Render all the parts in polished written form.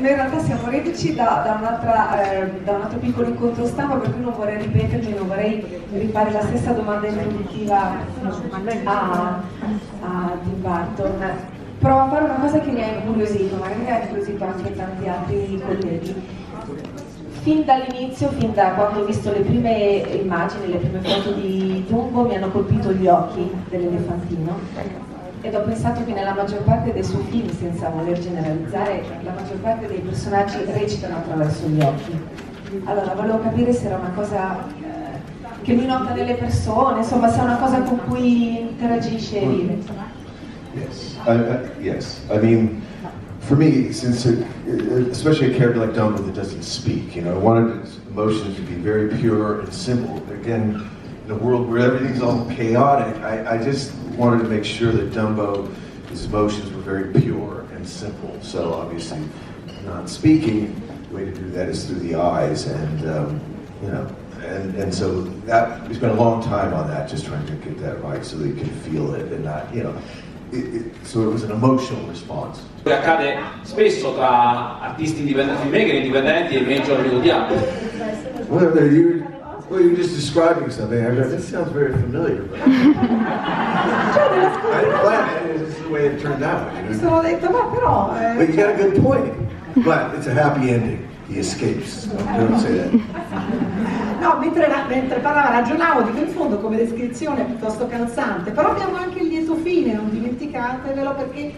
noi in realtà siamo reduci da un altro piccolo incontro stampa, per cui non vorrei ripetermi, non vorrei rifare la stessa domanda introduttiva a Tim Burton. Provo a fare una cosa che mi ha incuriosito, magari mi ha incuriosito anche tanti altri colleghi. Fin dall'inizio, fin da quando ho visto le prime immagini, le prime foto di Dumbo, mi hanno colpito gli occhi dell'elefantino. Ed ho pensato che nella maggior parte dei suoi film, senza voler generalizzare, la maggior parte dei personaggi recitano attraverso gli occhi. Allora, volevo capire se era una cosa che lui nota nelle persone, insomma, se è una cosa con cui interagisce e vive. Yes. I mean, for me, since especially a character like Dumbo that doesn't speak, I wanted his emotions to be very pure and simple. Again, in a world where everything's all chaotic, I just wanted to make sure that Dumbo, his emotions were very pure and simple. So obviously, not speaking, the way to do that is through the eyes, and and so that we spent a long time on that, just trying to get that right, so that you can feel it and not, so it was an emotional response. Accade spesso tra artisti indipendenti, filmmaker indipendenti e i miei giorni odiati. Well, you're just describing something. I go, this sounds very familiar. But I didn't plan it. This is the way it turned out. Mi sono detto, ma però... But you got a good point. But it's a happy ending. He escapes. Don't say that. No, mentre parlava ragionavo, dico in fondo come descrizione è piuttosto calzante, però abbiamo anche il lieto fine, non dimenticatevelo, perché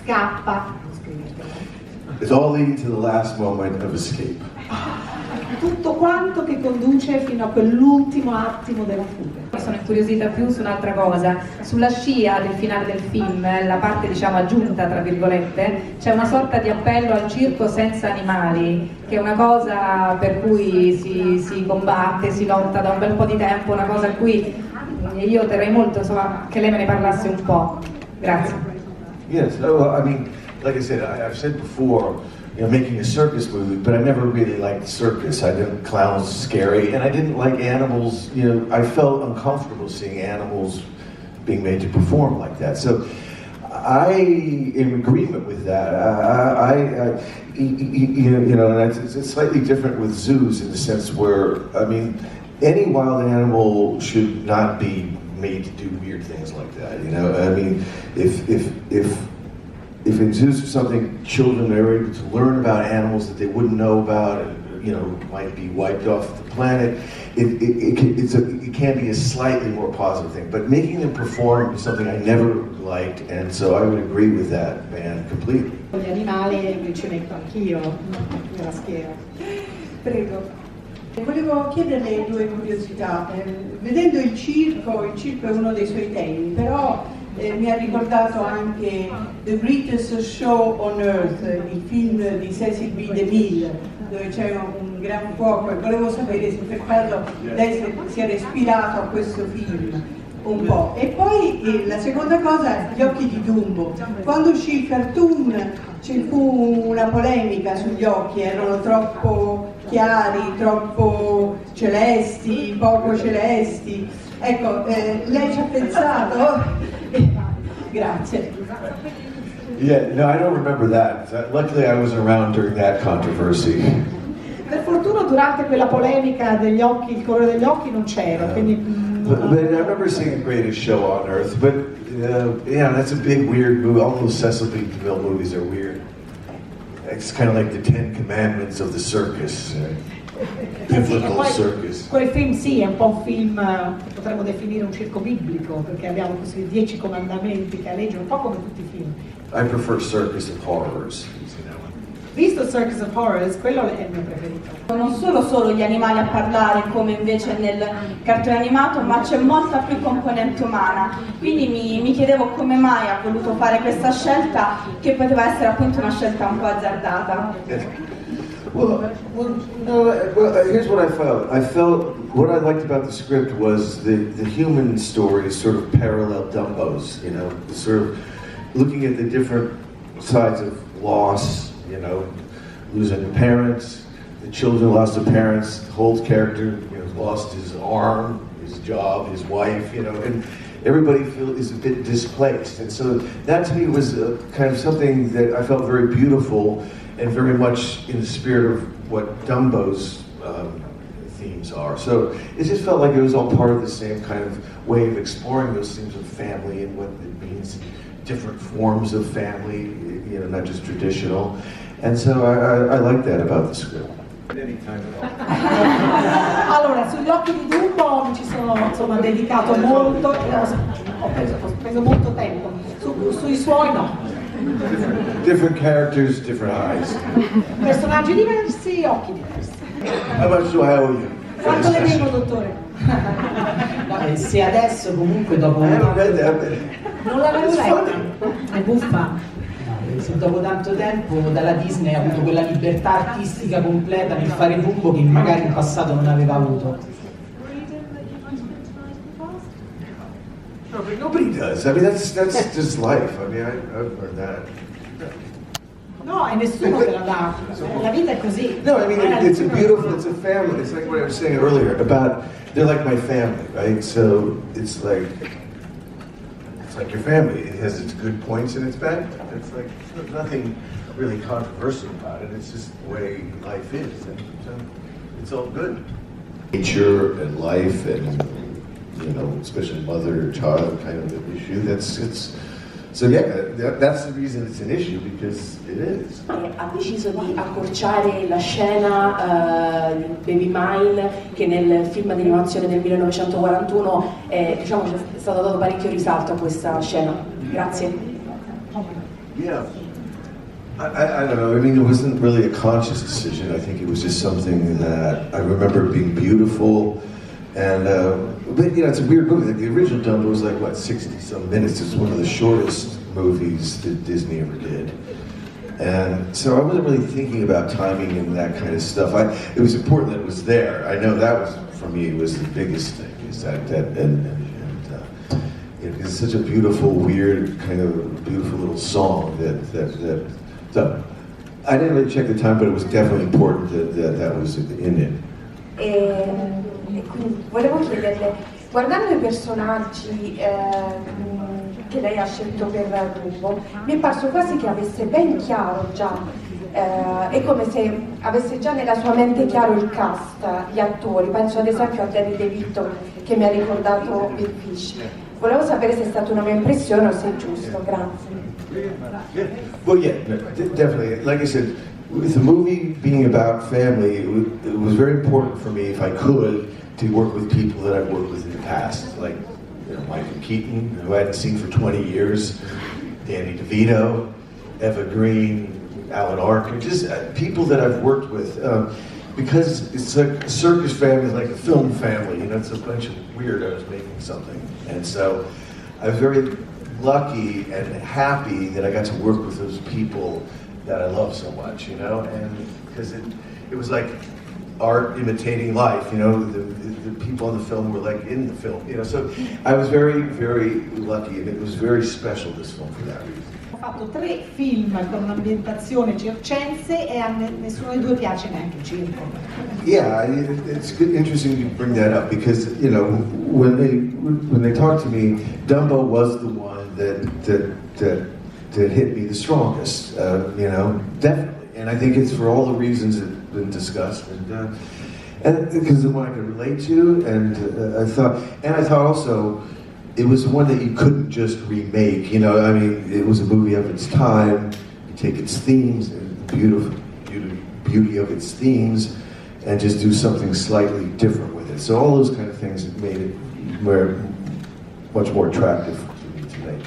scappa. It's all leading to the last moment of escape. Tutto quanto che conduce fino a quell'ultimo attimo della fuga. Sono incuriosita più su un'altra cosa, sulla scia del finale del film, la parte diciamo aggiunta tra virgolette, c'è una sorta di appello al circo senza animali, che è una cosa per cui si combatte, si lotta da un bel po' di tempo, una cosa a cui io terrei molto, insomma, che lei me ne parlasse un po'. Grazie. Yes, well, I mean, like I said, I've said before, making a circus movie, but I never really liked circus. I didn't, clowns scary, and I didn't like animals. I felt uncomfortable seeing animals being made to perform like that. So I am in agreement with that. And it's slightly different with zoos in the sense where, I mean, any wild animal should not be made to do weird things like that. I mean, if in zoos or something, children are able to learn about animals that they wouldn't know about, and might be wiped off the planet, it can be a slightly more positive thing. But making them perform is something I never liked, and so I would agree with that ban completely. Gli animali mi ci metto anch'io nella schiera. Prego. Volevo chiederle due curiosità. Vedendo il circo è uno dei suoi temi, però mi ha ricordato anche The Greatest Show on Earth, il film di Cecil B. DeMille, dove c'è un gran fuoco, e volevo sapere se per caso lei si era ispirato a questo film un po'. E poi la seconda cosa, gli occhi di Dumbo. Quando uscì il cartoon ci fu una polemica sugli occhi, erano troppo chiari, troppo celesti, poco celesti. Ecco, lei ci ha pensato? Grazie. Yeah, no, I don't remember that. Luckily, I wasn't around during that controversy. Per fortuna durante quella polemica degli occhi, il colore degli occhi non c'ero, quindi... But I remember seeing The Greatest Show on Earth, but that's a big weird movie. All those Cecil B. DeMille movies are weird. It's kind of like the Ten Commandments of the circus. Biblical circus. Quel film sì, è un po' un film che potremmo definire un circo biblico, perché abbiamo questi 10 comandamenti che leggono un po' come tutti i film. I prefer Circus of Horrors. Visto Circus of Horrors, quello è il mio preferito. Non sono solo gli animali a parlare come invece nel cartone animato, ma c'è molta più componente umana. Quindi mi chiedevo come mai ha voluto fare questa scelta, che poteva essere appunto una scelta un po' azzardata. Well, here's what I felt. I felt what I liked about the script was the human stories sort of parallel Dumbo's, sort of looking at the different sides of loss, losing parents, the children lost their parents, Holt's character lost his arm, his job, his wife, and everybody is a bit displaced. And so that to me was kind of something that I felt very beautiful. and very much in the spirit of what Dumbo's themes are. So it just felt like it was all part of the same kind of way of exploring those themes of family and what it means, different forms of family, you know, not just traditional. And so I like that about the script. Allora, sugli occhi di Dumbo mi ci sono insomma dedicato molto, ho preso molto tempo, sui suoi no. Different characters, different eyes. Personaggi diversi, occhi diversi. How much do I owe you? Quanto le devo, dottore? No, se adesso comunque dopo... I haven't read that, but Non l'avevo it's letta. funny. È buffa. Se dopo tanto tempo dalla Disney ha avuto quella libertà artistica completa nel fare Dumbo che magari in passato non aveva avuto. No, but nobody does. I mean, that's just life. I mean, I've learned that. No, e nessuno te la dà. La vita è così. No, I mean, it's a family. It's like what I was saying earlier about, they're like my family, right? So it's like your family. It has its good points and its bad points. It's like, there's nothing really controversial about it. It's just the way life is, and so it's all good. Nature and life and, you know, especially mother-child kind of an issue. So yeah, that's the reason it's an issue, because it is. Ha deciso di accorciare la scena di Baby Mine, che nel film di animazione del 1941 diciamo, è stato dato parecchio risalto a questa scena. Grazie. Yeah. I don't know, I mean, it wasn't really a conscious decision. I think it was just something that I remember being beautiful. And, but you know, it's a weird movie. The original Dumbo was like, what, 60-some minutes. It's one of the shortest movies that Disney ever did. And so I wasn't really thinking about timing and that kind of stuff. It was important that it was there. I know that was, for me, was the biggest thing, is that you know, it's such a beautiful, weird, kind of beautiful little song so I didn't really check the time, but it was definitely important that was in it. E quindi volevo chiederle, guardando i personaggi che lei ha scelto per Dumbo, mi è parso quasi che avesse ben chiaro già, è come se avesse già nella sua mente chiaro il cast, gli attori. Penso ad esempio a Danny DeVito, che mi ha ricordato Big Fish. Volevo sapere se è stata una mia impressione o se è giusto. Grazie. Well, yeah, definitely. Like I said, with the movie being about family, it was very important for me, if I could, to work with people that I've worked with in the past, like, you know, Michael Keaton, who I hadn't seen for 20 years, Danny DeVito, Eva Green, Alan Arkin, just people that I've worked with, because it's like a circus family, like a film family, you know, it's a bunch of weirdos making something, and so I was very lucky and happy that I got to work with those people that I love so much, you know, and because it was like art imitating life, you know, the people in the film were like in the film, you know, so I was very, very lucky, and it was very special, this film, for that reason. Ho fatto 3 film con un'ambientazione circense e a nessuno dei due piace neanche il circo. Yeah, it's good, interesting you bring that up, because, you know, when they talk to me, Dumbo was the one that hit me the strongest, you know, definitely. And I think it's for all the reasons that have been discussed, and because the one I could relate to, and I thought also it was one that you couldn't just remake. You know, I mean, it was a movie of its time. You take its themes and beauty of its themes, and just do something slightly different with it. So all those kind of things made it much more attractive to me to make.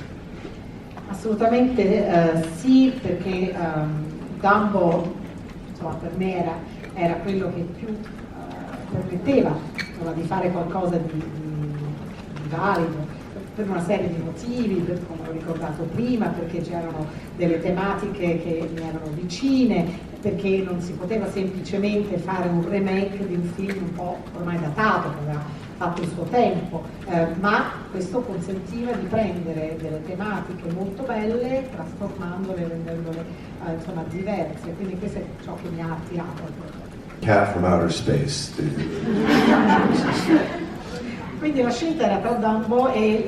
Assolutamente sì, perché Dumbo, insomma, per me era quello che più permetteva, insomma, di fare qualcosa di valido per una serie di motivi, come ho ricordato prima, perché c'erano delle tematiche che mi erano vicine, perché non si poteva semplicemente fare un remake di un film un po' ormai datato, che aveva fatto il suo tempo, ma questo consentiva di prendere delle tematiche molto belle, trasformandole, rendendole insomma diverse, quindi questo è ciò che mi ha attirato. Cat from outer space. Quindi la scelta era tra Dumbo e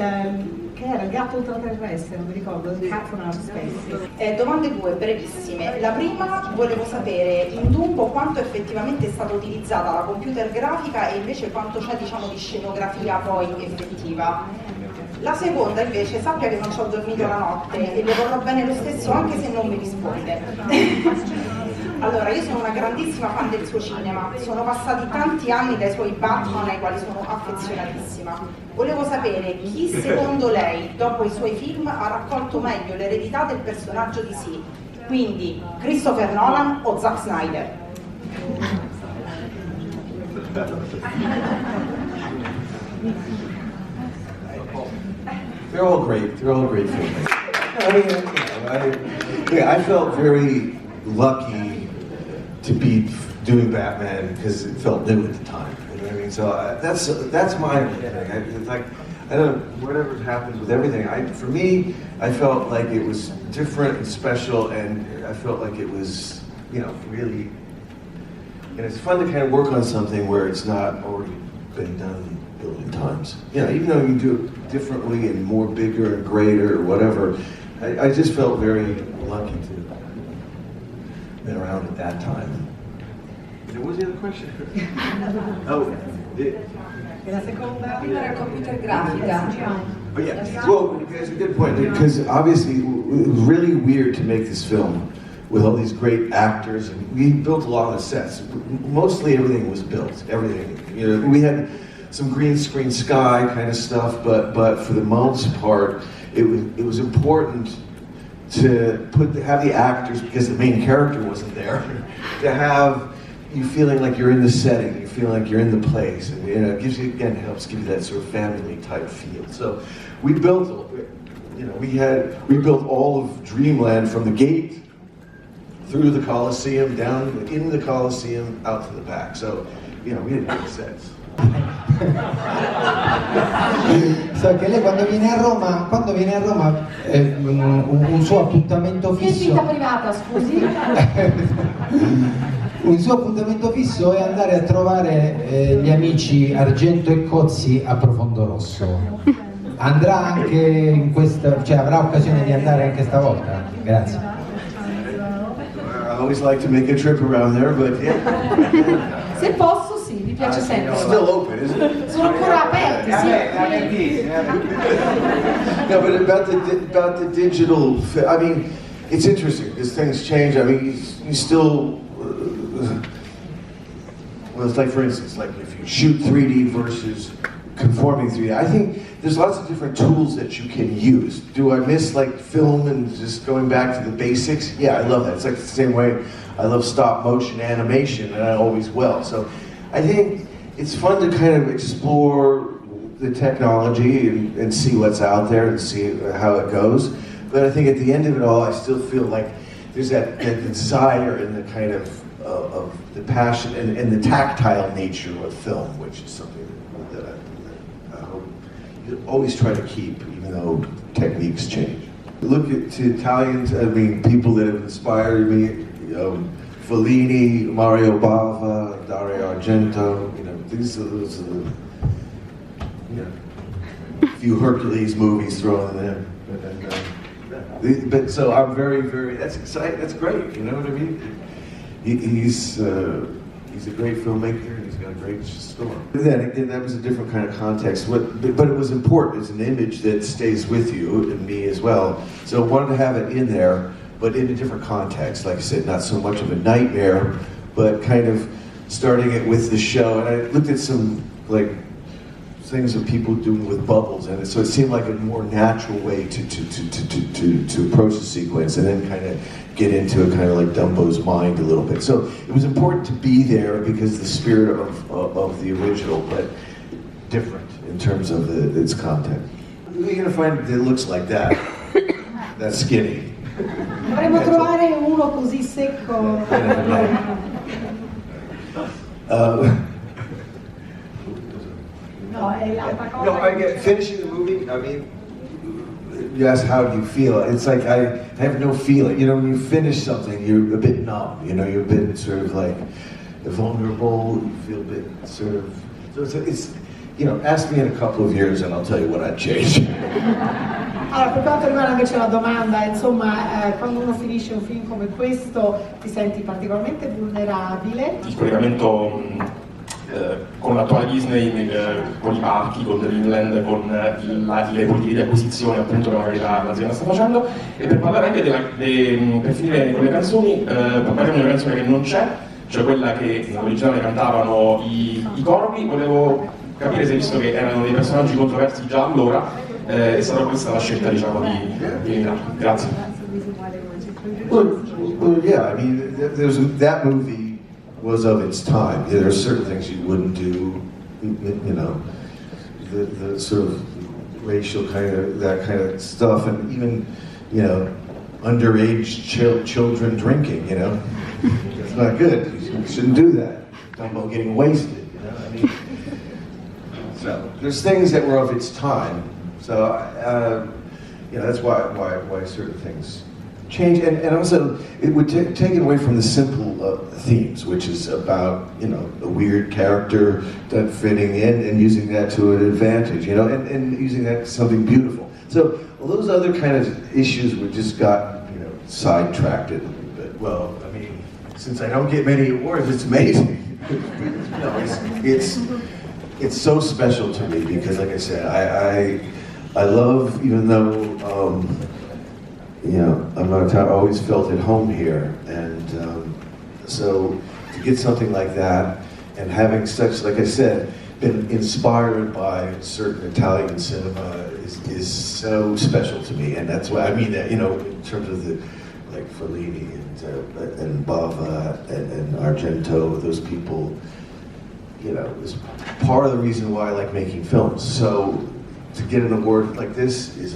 che era il gatto ultraterrestre, non mi ricordo, il cat from outer space. Domande due brevissime. La prima, volevo sapere in Dumbo quanto effettivamente è stata utilizzata la computer grafica e invece quanto c'è, diciamo, di scenografia poi effettiva. La seconda invece, sappia che non ci ho dormito la notte e le vorrò bene lo stesso anche se non mi risponde. Allora, io sono una grandissima fan del suo cinema, sono passati tanti anni dai suoi Batman ai quali sono affezionatissima. Volevo sapere chi secondo lei, dopo i suoi film, ha raccolto meglio l'eredità del personaggio di sì. Quindi Christopher Nolan o Zack Snyder? They're all great films. I felt very lucky to be doing Batman because it felt new at the time. You know what I mean? So that's my thing. It's like, I don't know, whatever happened with everything. For me, I felt like it was different and special, and I felt like it was, you know, really. And it's fun to kind of work on something where it's not already been done a billion times. You know, even though you do it differently and more bigger and greater or whatever, I just felt very lucky to have been around at that time. What was the other question? Oh, La seconda? Era computer grafica. Oh yeah, well, that's a good point, because obviously it was really weird to make this film with all these great actors, and we built a lot of the sets. Mostly everything was built, everything. You know, we had some green screen sky kind of stuff, but for the most part, it was important to have the actors, because the main character wasn't there, to have you feeling like you're in the setting, you feel like you're in the place, and you know, it gives you, again, helps give you that sort of family type feel. So we built, you know, we built all of Dreamland from the gate through the Coliseum, down in the Coliseum, out to the back. So, you know, we had big sets. So che lei quando viene a Roma un suo appuntamento fisso. Vita privata, scusi. Un suo appuntamento fisso è andare a trovare gli amici Argento e Cozzi a Profondo Rosso. Andrà anche in questa, cioè avrà occasione di andare anche stavolta? Grazie. I always like to make a trip around there, but yeah. Se posso, sì, mi piace sempre. It's still open, isn't it? Sono ancora aperti, sì. No, but about the digital, I mean, it's interesting because things change. I mean, you still, well, it's like, for instance, like if you shoot 3D versus conforming 3D, I think there's lots of different tools that you can use. Do I miss like film and just going back to the basics? Yeah, I love that. It's like the same way I love stop motion animation, and I always will. So I think it's fun to kind of explore the technology and see what's out there and see how it goes. But I think at the end of it all, I still feel like there's that desire and the kind of the passion and the tactile nature of film, which is something that I hope you always try to keep, even though techniques change. Look to Italians, I mean, people that have inspired me, Fellini, Mario Bava, Dario Argento, you know, those are the, you know, few Hercules movies thrown in there. But so I'm very, that's exciting, that's great, you know what I mean? He's a great filmmaker, and he's got a great story. Then again, that was a different kind of context, but it was important. It's an image that stays with you and me as well. So I wanted to have it in there, but in a different context. Like I said, not so much of a nightmare, but kind of starting it with the show. And I looked at some like things that people doing with bubbles in it, so it seemed like a more natural way to approach the sequence, and then kind of get into it, kind of like Dumbo's mind a little bit. So it was important to be there because the spirit of the original, but different in terms of its content. You're gonna find that it looks like that. That's skinny. Dovremmo trovare uno così secco. Finishing the movie, I mean, you ask how do you feel? It's like I have no feeling. You know, when you finish something, you're a bit numb. You know, you're a bit sort of like vulnerable. You feel a bit sort of. So ask me in a couple of years and I'll tell you what I'd change. Allora, per quanto riguarda invece la domanda, insomma, quando uno finisce un film come questo ti senti particolarmente vulnerabile. Il collegamento con l'attuale Disney, con i parchi, con Dreamland, con le politiche di acquisizione appunto che magari l'azienda sta facendo, e per parlare anche per finire con le canzoni, parliamo di una canzone che non c'è, cioè quella che nell'originale cantavano i corvi. Volevo capire se, visto che erano dei personaggi controversi già allora, è stata questa la scelta, diciamo, di eliminarli. Grazie. Well, yeah, I mean, that movie was of its time. There are certain things you wouldn't do, the sort of racial that kind of stuff, and even, underage children drinking, it's not good. You shouldn't do that. Dumbo getting wasted, I mean. So there's things that were of its time. So, that's why certain things change, and also it would take it away from the simple themes, which is about a weird character that fitting in and using that to an advantage, and using that to something beautiful. So all those other kind of issues were just got sidetracked a little bit. Well, I mean, since I don't get many awards, it's amazing. It's so special to me because, like I said, I love, even though, I'm not I always felt at home here, and so to get something like that, and having such, like I said, been inspired by certain Italian cinema is so special to me, and that's why I mean that, in terms of like Fellini and Bava and Argento, those people, is part of the reason why I like making films. So to get an award like this is